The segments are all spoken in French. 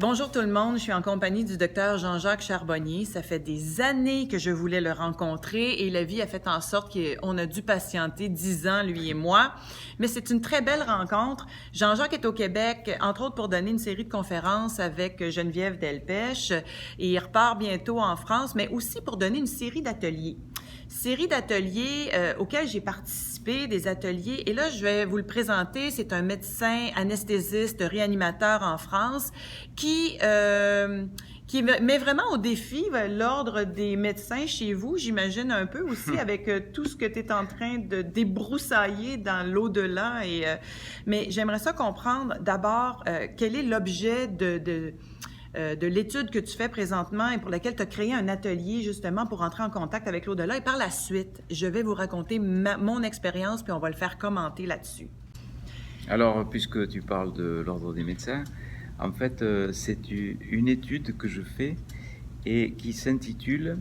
Bonjour tout le monde, je suis en compagnie du docteur Jean-Jacques Charbonnier. Ça fait des années que je voulais le rencontrer et la vie a fait en sorte qu'on a dû patienter 10 ans, lui et moi. Mais c'est une très belle rencontre. Jean-Jacques est au Québec, entre autres pour donner une série de conférences avec Geneviève Delpech et il repart bientôt en France, mais aussi pour donner une série d'ateliers. Série d'ateliers auxquels j'ai participé, des ateliers. Et là, je vais vous le présenter. C'est un médecin anesthésiste, réanimateur en France qui met vraiment au défi l'ordre des médecins chez vous, j'imagine un peu aussi, avec tout ce que tu es en train de débroussailler dans l'au-delà. Mais j'aimerais ça comprendre d'abord quel est l'objet de l'étude que tu fais présentement et pour laquelle tu as créé un atelier justement pour entrer en contact avec l'au-delà. Et par la suite, je vais vous raconter mon expérience puis on va le faire commenter là-dessus. Alors, puisque tu parles de l'ordre des médecins, en fait, c'est une étude que je fais et qui s'intitule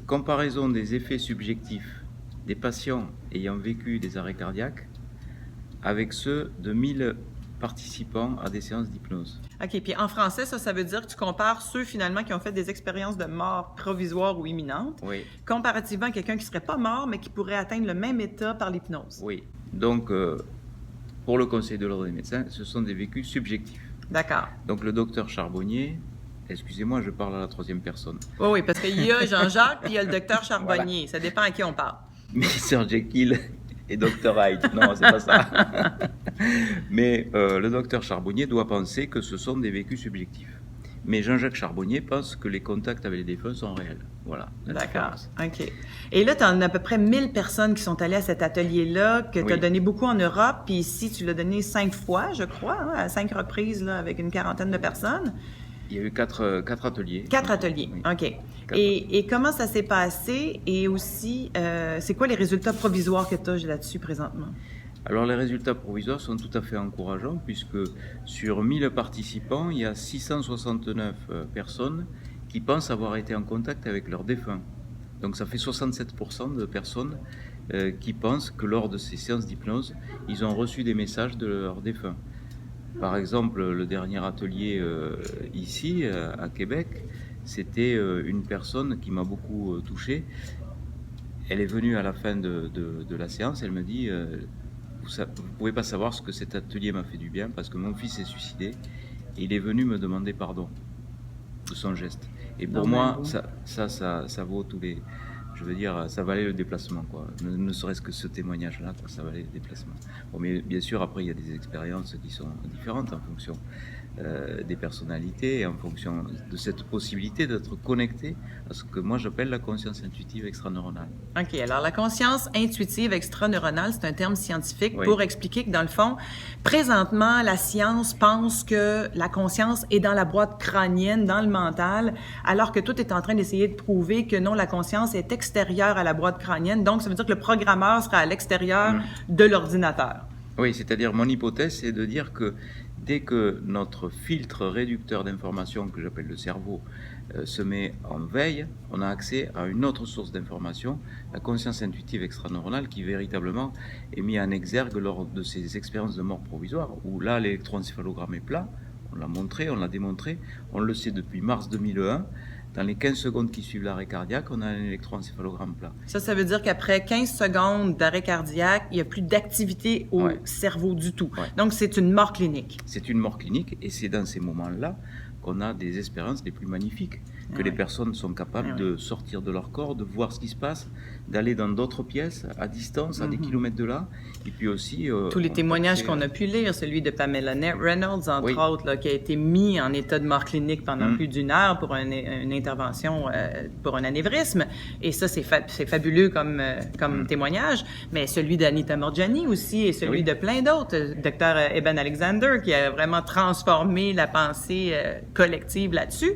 Comparaison des effets subjectifs des patients ayant vécu des arrêts cardiaques avec ceux de 1000 participants à des séances d'hypnose. OK, puis en français, ça veut dire que tu compares ceux finalement qui ont fait des expériences de mort provisoire ou imminente, Oui. comparativement à quelqu'un qui ne serait pas mort, mais qui pourrait atteindre le même état par l'hypnose. Oui. Donc, pour le Conseil de l'ordre des médecins, ce sont des vécus subjectifs. D'accord. Donc, le docteur Charbonnier, excusez-moi, je parle à la troisième personne. Oui, parce qu'il y a Jean-Jacques puis il y a le docteur Charbonnier. Voilà. Ça dépend à qui on parle. Mr. Jekyll et Dr. Hyde. Non, c'est pas ça. Mais le docteur Charbonnier doit penser que ce sont des vécus subjectifs. Mais Jean-Jacques Charbonnier pense que les contacts avec les défunts sont réels. Voilà. D'accord. OK. Et là, tu en as à peu près 1000 personnes qui sont allées à cet atelier-là, que tu as donné beaucoup en Europe. Puis ici, tu l'as donné 5 fois, je crois, hein, à 5 reprises, là, avec une quarantaine de personnes. Il y a eu 4 ateliers. 4 ateliers, oui. OK. Et comment ça s'est passé? Et aussi, c'est quoi les résultats provisoires que tu as là-dessus présentement? Alors, les résultats provisoires sont tout à fait encourageants puisque sur 1000 participants, il y a 669 personnes qui pensent avoir été en contact avec leurs défunts. Donc, ça fait 67% de personnes qui pensent que lors de ces séances d'hypnose, ils ont reçu des messages de leurs défunts. Par exemple, le dernier atelier ici, à Québec, c'était une personne qui m'a beaucoup touché. Elle est venue à la fin de la séance, elle me dit vous ne pouvez pas savoir ce que cet atelier m'a fait du bien parce que mon fils s'est suicidé et il est venu me demander pardon de son geste. Et pour moi, ça vaut tous les... Je veux dire, ça valait le déplacement, quoi. Ne serait-ce que ce témoignage-là, quoi, ça valait le déplacement. Bon, mais bien sûr, après, il y a des expériences qui sont différentes en fonction des personnalités et en fonction de cette possibilité d'être connecté à ce que moi j'appelle la conscience intuitive extraneuronale. OK. Alors, la conscience intuitive extraneuronale, c'est un terme scientifique pour expliquer que, dans le fond, présentement, la science pense que la conscience est dans la boîte crânienne, dans le mental, alors que tout est en train d'essayer de prouver que non, la conscience est extérieure à la boîte crânienne. Donc, ça veut dire que le programmeur sera à l'extérieur de l'ordinateur. Oui, c'est-à-dire mon hypothèse, c'est de dire que dès que notre filtre réducteur d'informations, que j'appelle le cerveau, se met en veille, on a accès à une autre source d'information, la conscience intuitive extraneuronale, qui véritablement est mise en exergue lors de ces expériences de mort provisoire, où là, l'électroencéphalogramme est plat, on l'a montré, on l'a démontré, on le sait depuis mars 2001. Dans les 15 secondes qui suivent l'arrêt cardiaque, on a un électroencéphalogramme plat. Ça veut dire qu'après 15 secondes d'arrêt cardiaque, il n'y a plus d'activité au cerveau du tout. Ouais. Donc, c'est une mort clinique. C'est une mort clinique et c'est dans ces moments-là qu'on a des expériences les plus magnifiques, que les personnes sont capables de sortir de leur corps, de voir ce qui se passe, d'aller dans d'autres pièces, à distance, à des kilomètres de là, et puis aussi... tous les témoignages qu'on a pu lire, celui de Pamela Reynolds, entre autres, là, qui a été mis en état de mort clinique pendant plus d'une heure pour une intervention pour un anévrisme, et ça, c'est fabuleux comme témoignage, mais celui d'Anita Moorjani aussi, et celui de plein d'autres, Dr. Eben Alexander, qui a vraiment transformé la pensée collective là-dessus.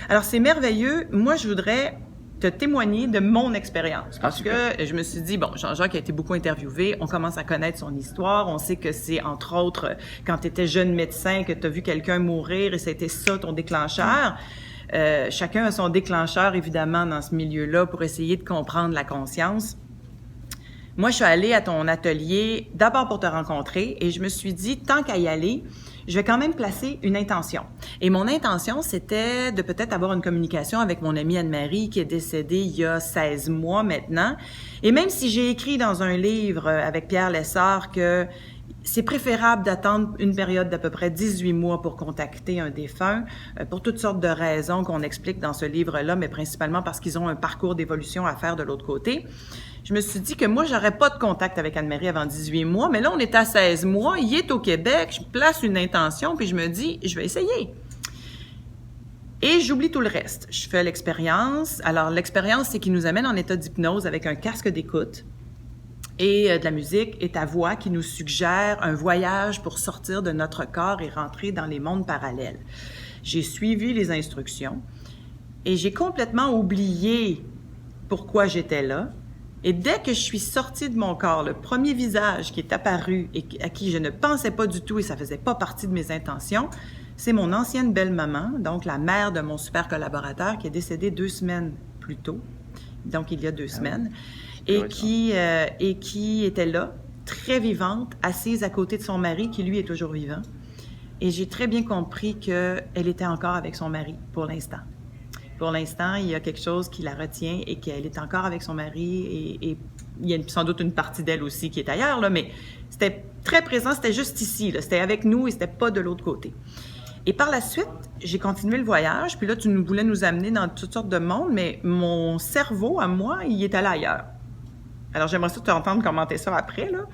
Alors, c'est merveilleux. Moi, je voudrais te témoigner de mon expérience. Parce que je me suis dit, bon, Jean-Jacques a été beaucoup interviewé, on commence à connaître son histoire, on sait que c'est, entre autres, quand tu étais jeune médecin, que tu as vu quelqu'un mourir et c'était ça ton déclencheur. Chacun a son déclencheur, évidemment, dans ce milieu-là pour essayer de comprendre la conscience. Moi, je suis allée à ton atelier d'abord pour te rencontrer et je me suis dit, tant qu'à y aller, je vais quand même placer une intention. Et mon intention, c'était de peut-être avoir une communication avec mon amie Anne-Marie qui est décédée il y a 16 mois maintenant. Et même si j'ai écrit dans un livre avec Pierre Lessard que c'est préférable d'attendre une période d'à peu près 18 mois pour contacter un défunt, pour toutes sortes de raisons qu'on explique dans ce livre-là, mais principalement parce qu'ils ont un parcours d'évolution à faire de l'autre côté. Je me suis dit que moi, j'aurais pas de contact avec Anne-Marie avant 18 mois, mais là, on est à 16 mois, il est au Québec, je place une intention, puis je me dis, je vais essayer. Et j'oublie tout le reste. Je fais l'expérience. Alors, l'expérience, c'est qu'il nous amène en état d'hypnose avec un casque d'écoute et de la musique et ta voix qui nous suggère un voyage pour sortir de notre corps et rentrer dans les mondes parallèles. J'ai suivi les instructions et j'ai complètement oublié pourquoi j'étais là. Et dès que je suis sortie de mon corps, le premier visage qui est apparu et à qui je ne pensais pas du tout et ça faisait pas partie de mes intentions, c'est mon ancienne belle-maman, donc la mère de mon super collaborateur qui est décédée 2 semaines plus tôt, donc il y a 2 semaines, et qui était là, très vivante, assise à côté de son mari qui lui est toujours vivant. Et j'ai très bien compris qu'elle était encore avec son mari pour l'instant. Pour l'instant, il y a quelque chose qui la retient et qu'elle est encore avec son mari et il y a sans doute une partie d'elle aussi qui est ailleurs, là, mais c'était très présent, c'était juste ici, là, c'était avec nous et c'était pas de l'autre côté. Et par la suite, j'ai continué le voyage, puis là, tu voulais nous amener dans toutes sortes de mondes, mais mon cerveau, à moi, il est allé ailleurs. Alors, j'aimerais ça t'entendre commenter ça après, là.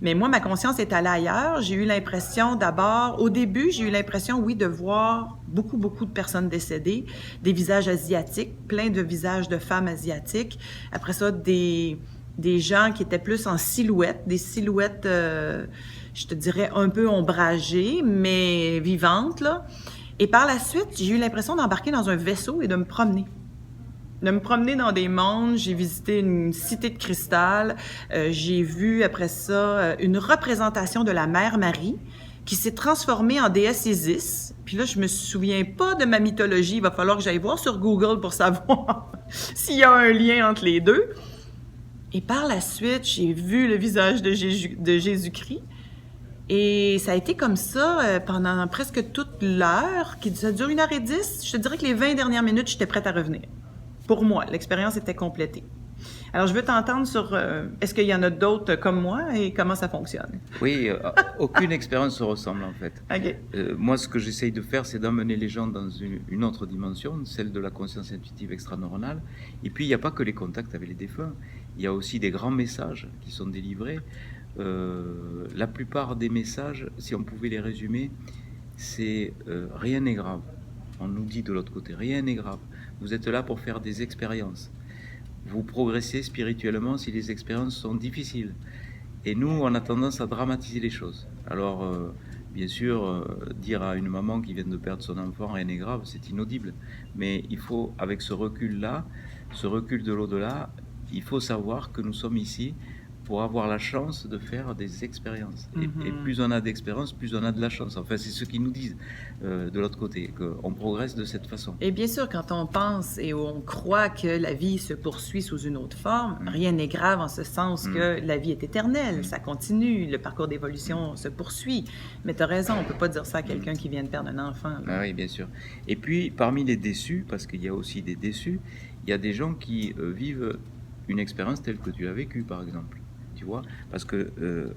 Mais moi, ma conscience est allée ailleurs. J'ai eu l'impression d'abord, au début, j'ai eu l'impression, oui, de voir beaucoup de personnes décédées, des visages asiatiques, plein de visages de femmes asiatiques. Après ça, des gens qui étaient plus en silhouette, des silhouettes, je te dirais, un peu ombragées, mais vivantes, là. Et par la suite, j'ai eu l'impression d'embarquer dans un vaisseau et de me promener. De me promener dans des mondes, j'ai visité une cité de cristal, j'ai vu après ça une représentation de la Mère Marie qui s'est transformée en déesse Isis. Puis là, je me souviens pas de ma mythologie, il va falloir que j'aille voir sur Google pour savoir s'il y a un lien entre les deux. Et par la suite, j'ai vu le visage de Jésus-Christ. Et ça a été comme ça pendant presque toute l'heure, ça dure 1h10. Je te dirais que les 20 dernières minutes, j'étais prête à revenir. Pour moi, l'expérience était complétée. Alors, je veux t'entendre sur est-ce qu'il y en a d'autres comme moi et comment ça fonctionne? Oui, aucune expérience se ressemble en fait. Okay. Moi, ce que j'essaye de faire, c'est d'emmener les gens dans une autre dimension, celle de la conscience intuitive extraneuronale. Et puis, il n'y a pas que les contacts avec les défunts. Il y a aussi des grands messages qui sont délivrés. La plupart des messages, si on pouvait les résumer, c'est rien n'est grave. On nous dit de l'autre côté, rien n'est grave. Vous êtes là pour faire des expériences. Vous progressez spirituellement si les expériences sont difficiles. Et nous, on a tendance à dramatiser les choses. Alors, bien sûr, dire à une maman qui vient de perdre son enfant, rien n'est grave, c'est inaudible. Mais il faut, avec ce recul-là, ce recul de l'au-delà, il faut savoir que nous sommes ici pour avoir la chance de faire des expériences. Et plus on a d'expériences, plus on a de la chance. Enfin, c'est ce qu'ils nous disent de l'autre côté, qu'on progresse de cette façon. Et bien sûr, quand on pense et on croit que la vie se poursuit sous une autre forme, rien n'est grave en ce sens que la vie est éternelle, ça continue, le parcours d'évolution se poursuit. Mais tu as raison, on ne peut pas dire ça à quelqu'un qui vient de perdre un enfant. Ah oui, bien sûr. Et puis, parmi les déçus, parce qu'il y a aussi des déçus, il y a des gens qui vivent une expérience telle que tu as vécue, par exemple. Tu vois, parce que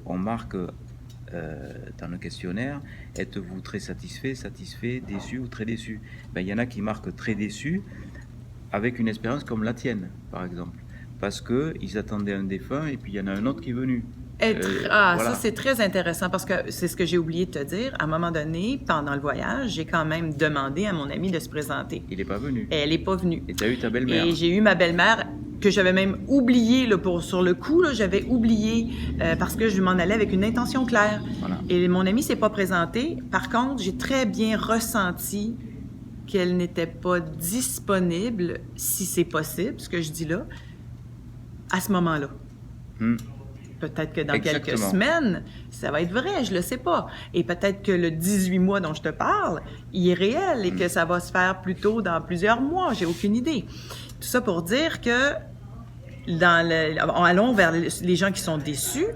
on marque dans le questionnaire, êtes-vous très satisfait, déçu ou très déçu? Ben, il y en a qui marquent très déçu avec une expérience comme la tienne, par exemple, parce qu'ils attendaient un défunt et puis il y en a un autre qui est venu. Voilà. Ça c'est très intéressant parce que c'est ce que j'ai oublié de te dire. À un moment donné, pendant le voyage, j'ai quand même demandé à mon ami de se présenter. Il n'est pas venu. Et elle n'est pas venue. Et tu as eu ta belle-mère. Et j'ai eu ma belle-mère que j'avais même oublié là, sur le coup, là, j'avais oublié parce que je m'en allais avec une intention claire. Voilà. Et mon ami s'est pas présenté. Par contre, j'ai très bien ressenti qu'elle n'était pas disponible, si c'est possible, ce que je dis là, à ce moment-là. Peut-être que dans quelques semaines, ça va être vrai, je le sais pas. Et peut-être que le 18 mois dont je te parle, il est réel et que ça va se faire plutôt dans plusieurs mois, j'ai aucune idée. Tout ça pour dire que allons vers les gens qui sont déçus.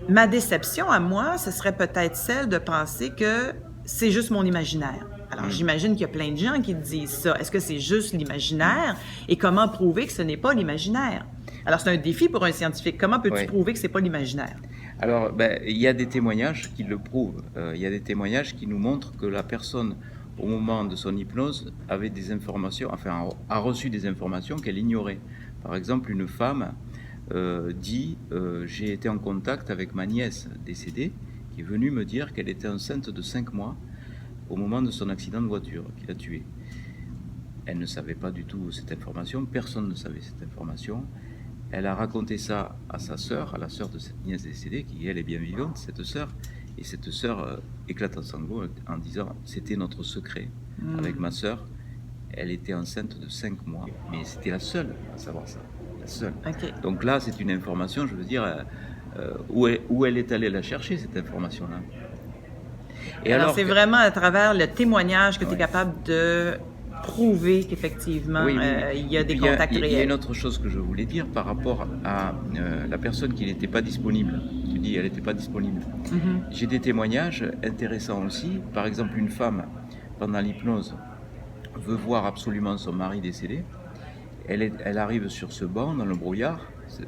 Ma déception à moi, ce serait peut-être celle de penser que c'est juste mon imaginaire. Alors, j'imagine qu'il y a plein de gens qui disent ça. Est-ce que c'est juste l'imaginaire? Et comment prouver que ce n'est pas l'imaginaire? Alors, c'est un défi pour un scientifique. Comment peux-tu prouver que c'est pas l'imaginaire? Alors, il y a des témoignages qui le prouvent. Il y a des témoignages qui nous montrent que la personne, au moment de son hypnose, avait des informations, enfin, a reçu des informations qu'elle ignorait. Par exemple, une femme dit j'ai été en contact avec ma nièce décédée qui est venue me dire qu'elle était enceinte de 5 mois au moment de son accident de voiture qui l'a tuée. Elle ne savait pas du tout cette information, personne ne savait cette information. Elle a raconté ça à sa sœur, à la sœur de cette nièce décédée, qui elle est bien vivante, cette sœur, et cette sœur éclate en sanglots en disant c'était notre secret. Avec ma sœur, elle était enceinte de 5 mois, mais c'était la seule à savoir ça. Seule. Okay. Donc là, c'est une information, je veux dire, où elle est allée la chercher, cette information-là. Et alors c'est vraiment à travers le témoignage que tu es capable de prouver qu'effectivement, il y a des contacts réels. Il y a une autre chose que je voulais dire par rapport à la personne qui n'était pas disponible. Tu dis, elle n'était pas disponible. J'ai des témoignages intéressants aussi. Par exemple, une femme, pendant l'hypnose, veut voir absolument son mari décédé. Elle arrive sur ce banc dans le brouillard,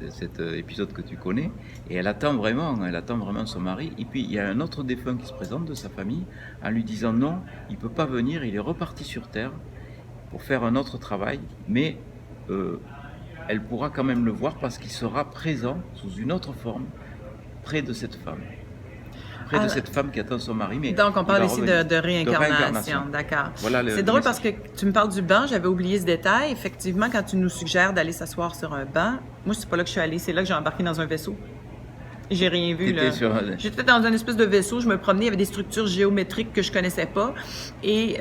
cet épisode que tu connais, et elle attend vraiment son mari. Et puis il y a un autre défunt qui se présente de sa famille en lui disant non, il ne peut pas venir, il est reparti sur Terre pour faire un autre travail, mais elle pourra quand même le voir parce qu'il sera présent sous une autre forme près de cette femme. De cette femme qui attend son mari. Mais donc, on parle ici de réincarnation. D'accord. Voilà c'est drôle parce que tu me parles du banc, j'avais oublié ce détail. Effectivement, quand tu nous suggères d'aller s'asseoir sur un banc, moi, c'est pas là que je suis allée, c'est là que j'ai embarqué dans un vaisseau. J'ai rien vu, là. J'étais dans un espèce de vaisseau, je me promenais, il y avait des structures géométriques que je connaissais pas. Et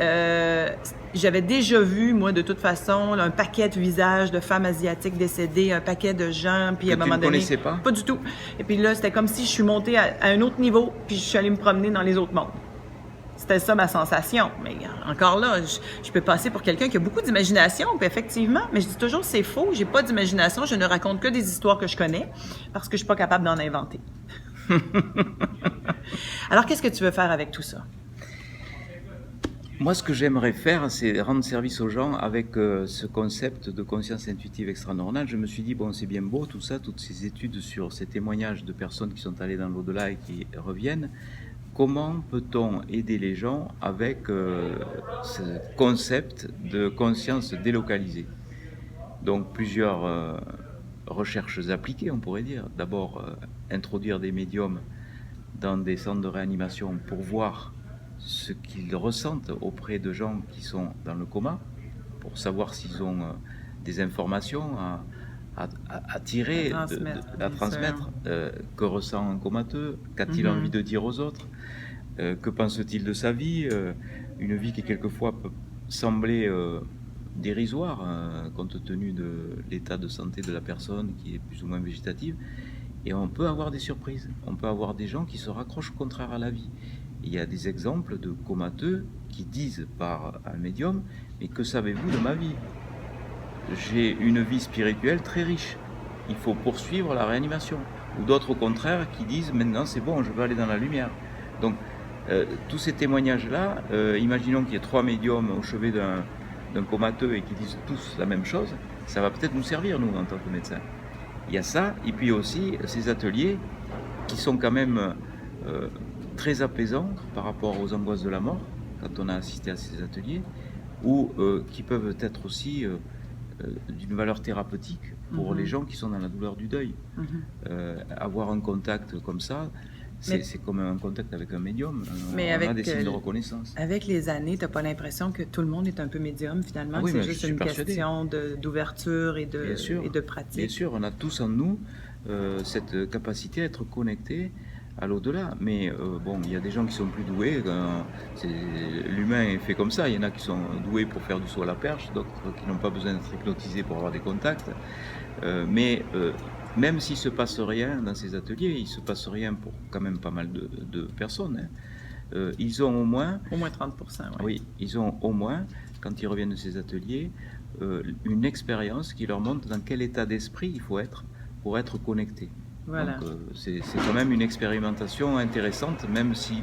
j'avais déjà vu, moi, de toute façon, là, un paquet de visages de femmes asiatiques décédées, un paquet de gens, puis à un moment donné... Tu ne connaissais pas? Pas du tout. Et puis là, c'était comme si je suis montée à un autre niveau, puis je suis allée me promener dans les autres mondes. C'était ça ma sensation. Mais encore là, je peux passer pour quelqu'un qui a beaucoup d'imagination, puis effectivement, mais je dis toujours c'est faux, j'ai pas d'imagination, je ne raconte que des histoires que je connais, parce que je suis pas capable d'en inventer. Alors, qu'est-ce que tu veux faire avec tout ça? Moi, ce que j'aimerais faire, c'est rendre service aux gens avec ce concept de conscience intuitive extranormale. Je me suis dit, bon, c'est bien beau tout ça, toutes ces études sur ces témoignages de personnes qui sont allées dans l'au-delà et qui reviennent. Comment peut-on aider les gens avec ce concept de conscience délocalisée? Donc plusieurs recherches appliquées, on pourrait dire. D'abord, introduire des médiums dans des centres de réanimation pour voir ce qu'ils ressentent auprès de gens qui sont dans le coma, pour savoir s'ils ont des informations à tirer, à transmettre, que ressent un comateux, qu'a-t-il envie de dire aux autres, que pense-t-il de sa vie, une vie qui quelquefois peut sembler dérisoire compte tenu de l'état de santé de la personne qui est plus ou moins végétative, et on peut avoir des surprises, on peut avoir des gens qui se raccrochent au contraire à la vie. Il y a des exemples de comateux qui disent par un médium « Mais que savez-vous de ma vie ? J'ai une vie spirituelle très riche. Il faut poursuivre la réanimation. » Ou d'autres au contraire qui disent « Maintenant c'est bon, je veux aller dans la lumière. » Donc tous ces témoignages-là, imaginons qu'il y ait 3 médiums au chevet d'un comateux et qui disent tous la même chose, ça va peut-être nous servir, nous, en tant que médecins. Il y a ça, et puis aussi ces ateliers qui sont quand même très apaisants par rapport aux angoisses de la mort, quand on a assisté à ces ateliers, ou qui peuvent être aussi d'une valeur thérapeutique pour les gens qui sont dans la douleur du deuil. Avoir un contact comme ça, c'est comme un contact avec un médium. On a des signes de reconnaissance. Avec les années, tu n'as pas l'impression que tout le monde est un peu médium, finalement? Ah oui, c'est juste une question d'ouverture et de pratique. Bien sûr, on a tous en nous cette capacité à être connectés à l'au-delà. Mais bon, il y a des gens qui sont plus doués. L'humain est fait comme ça. Il y en a qui sont doués pour faire du saut à la perche, d'autres qui n'ont pas besoin d'être hypnotisés pour avoir des contacts. Mais même s'il ne se passe rien dans ces ateliers, il ne se passe rien pour quand même pas mal de personnes. Ils ont au moins 30%. Oui, ils ont au moins, quand ils reviennent de ces ateliers, une expérience qui leur montre dans quel état d'esprit il faut être pour être connecté. Voilà. Donc c'est quand même une expérimentation intéressante, même si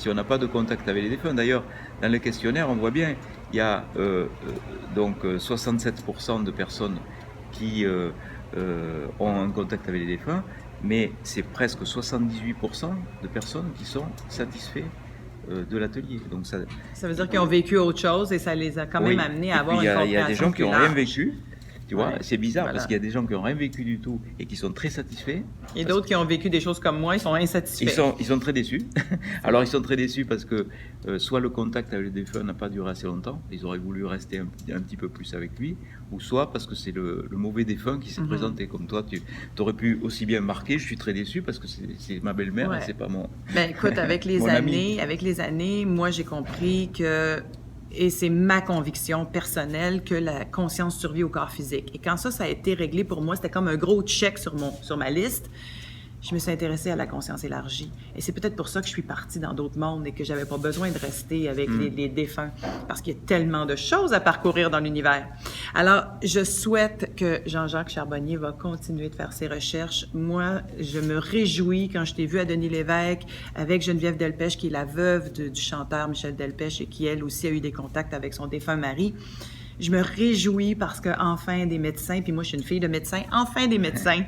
on n'a pas de contact avec les défunts. D'ailleurs, dans le questionnaire, on voit bien, il y a donc 67% de personnes qui ont un contact avec les défunts, mais c'est presque 78% de personnes qui sont satisfaits de l'atelier. Donc ça veut dire qu'ils ont vécu autre chose et ça les a quand même amenés à avoir une compréhension. Il y a des gens qui n'ont rien vécu. Tu vois, Ouais, c'est bizarre voilà. parce qu'il y a des gens qui n'ont rien vécu du tout et qui sont très satisfaits. Et d'autres qui ont vécu des choses comme moi, ils sont insatisfaits. Ils sont très déçus. Alors, ils sont très déçus parce que soit le contact avec le défunt n'a pas duré assez longtemps, ils auraient voulu rester un petit peu plus avec lui, ou soit parce que c'est le mauvais défunt qui s'est présenté. Comme toi, tu aurais pu aussi bien marquer, je suis très déçu parce que c'est ma belle-mère et c'est pas mon. Ben écoute, avec les années, moi j'ai compris que, et c'est ma conviction personnelle, que la conscience survit au corps physique. Et quand ça a été réglé pour moi, c'était comme un gros check sur ma liste. Je me suis intéressée à la conscience élargie. Et c'est peut-être pour ça que je suis partie dans d'autres mondes et que j'avais pas besoin de rester avec les défunts, parce qu'il y a tellement de choses à parcourir dans l'univers. Alors, je souhaite que Jean-Jacques Charbonnier va continuer de faire ses recherches. Moi, je me réjouis quand je t'ai vu à Denis-Lévesque avec Geneviève Delpech, qui est la veuve du chanteur Michel Delpech et qui, elle aussi, a eu des contacts avec son défunt mari. Je me réjouis parce que enfin des médecins, puis moi je suis une fille de médecin, enfin des médecins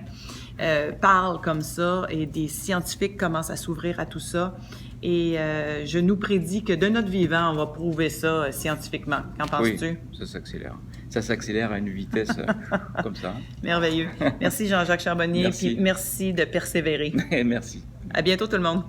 parlent comme ça et des scientifiques commencent à s'ouvrir à tout ça. Et je nous prédis que de notre vivant, on va prouver ça scientifiquement. Qu'en penses-tu? Oui, ça s'accélère. Ça s'accélère à une vitesse comme ça. Merveilleux. Merci Jean-Jacques Charbonnier, Merci. puis merci de persévérer. Merci. À bientôt tout le monde.